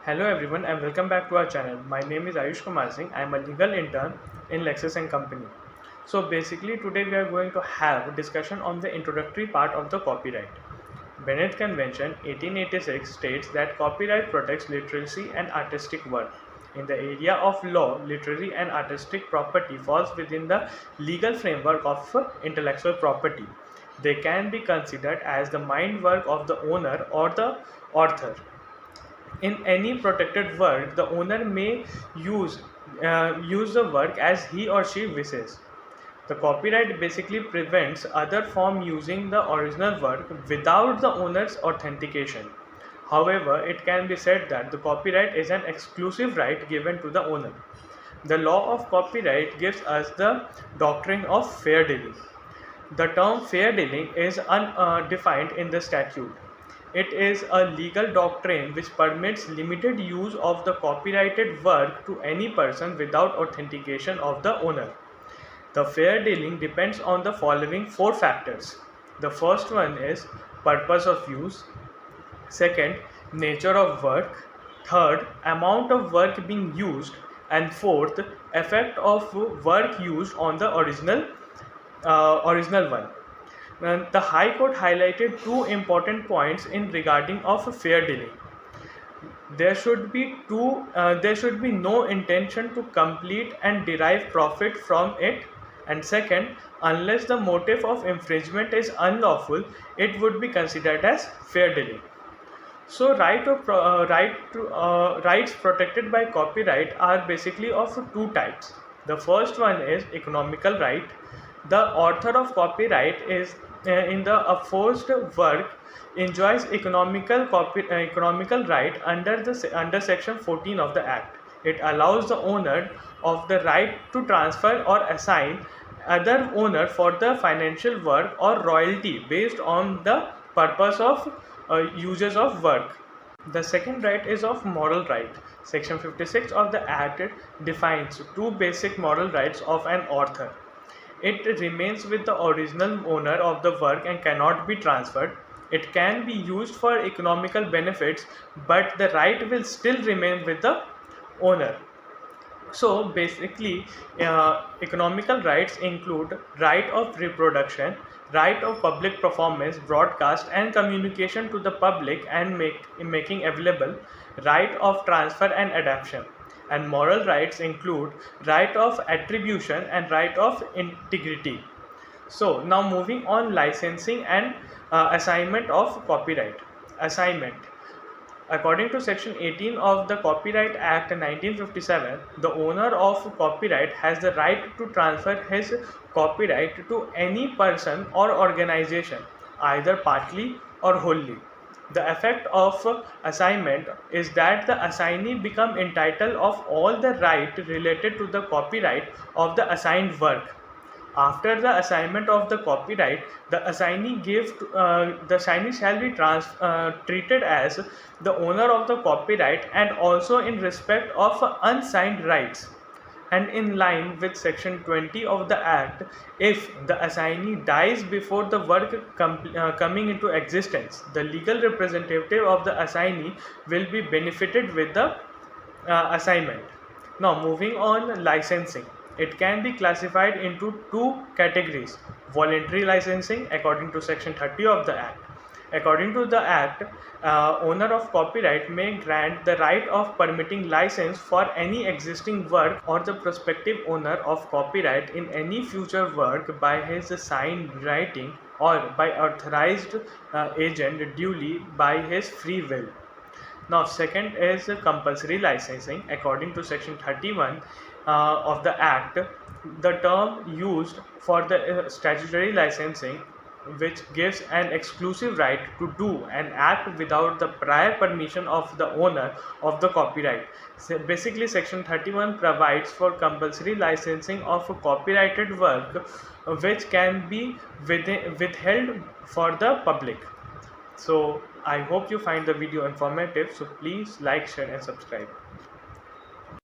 Hello everyone and welcome back to our channel. My name is Ayush Kumar Singh. I am a legal intern in Lexis & Company. So basically today we are going to have a discussion on the introductory part of the copyright. Bennett Convention 1886 states that copyright protects literacy and artistic work. In the area of law, literary and artistic property falls within the legal framework of intellectual property. They can be considered as the mind work of the owner or the author. In any protected work, the owner may use the work as he or she wishes. The copyright basically prevents other from using the original work without the owner's authentication. However, it can be said that the copyright is an exclusive right given to the owner. The law of copyright gives us the doctrine of fair dealing. The term fair dealing is undefined in the statute. It is a legal doctrine which permits limited use of the copyrighted work to any person without authentication of the owner. The fair dealing depends on the following four factors. The first one is purpose of use, second, nature of work, third, amount of work being used, and fourth, effect of work used on the original one. The High Court highlighted two important points in regarding of fair dealing. There should be no intention to complete and derive profit from it, and second, unless the motive of infringement is unlawful, it would be considered as fair dealing. So, rights protected by copyright are basically of two types. The first one is economical right. The author of copyright is in the forced work enjoys economical right under section 14 of the act. It allows the owner of the right to transfer or assign other owner for the financial work or royalty based on the purpose of uses of work. The second right is of moral right. Section 56 of the act defines two basic moral rights of an author. It remains with the original owner of the work and cannot be transferred. It can be used for economical benefits, but the right will still remain with the owner. So basically, economical rights include right of reproduction, right of public performance, broadcast and communication to the public and making available, right of transfer and adaptation. And moral rights include right of attribution and right of integrity. So now moving on, licensing and assignment of copyright. Assignment. According to section 18 of the Copyright Act 1957, the owner of copyright has the right to transfer his copyright to any person or organization, either partly or wholly. The effect of assignment is that the assignee become entitled of all the right related to the copyright of the assigned work. After the assignment of the copyright, the assignee shall be treated as the owner of the copyright and also in respect of unsigned rights. And in line with section 20 of the act, if the assignee dies before the work coming into existence, the legal representative of the assignee will be benefited with the assignment. Now moving on, licensing. It can be classified into two categories. Voluntary licensing according to section 30 of the act. According to the act, owner of copyright may grant the right of permitting license for any existing work or the prospective owner of copyright in any future work by his signed writing or by authorized agent duly by his free will. Now, second is compulsory licensing. According to section 31 of the Act, the term used for the statutory licensing, which gives an exclusive right to do an act without the prior permission of the owner of the copyright. So basically, section 31 provides for compulsory licensing of a copyrighted work which can be withheld for the public. So I hope you find the video informative. So please like, share and subscribe.